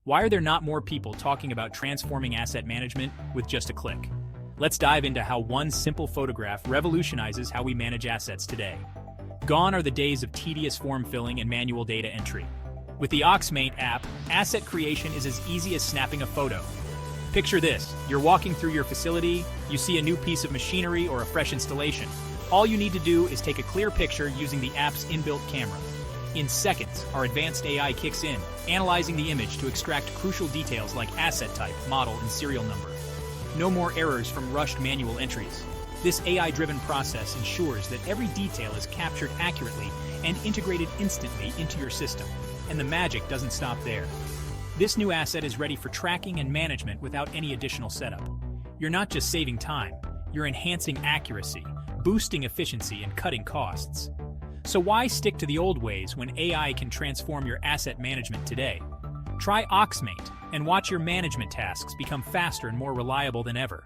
Why are there not more people talking about transforming asset management with just a click? Let's dive into how one simple photograph revolutionizes how we manage assets today. Gone are the days of tedious form filling and manual data entry. With the Oxmaint app, asset creation is as easy as snapping a photo. Picture this: you're walking through your facility, you see a new piece of machinery or a fresh installation. All you need to do is take a clear picture using the app's inbuilt camera. In seconds, our advanced AI kicks in, analyzing the image to extract crucial details like asset type, model, and serial number. No more errors from rushed manual entries. This AI-driven process ensures that every detail is captured accurately and integrated instantly into your system. And the magic doesn't stop there. This new asset is ready for tracking and management without any additional setup. You're not just saving time, you're enhancing accuracy, boosting efficiency, and cutting costs. So why stick to the old ways when AI can transform your asset management today? Try Oxmaint and watch your management tasks become faster and more reliable than ever.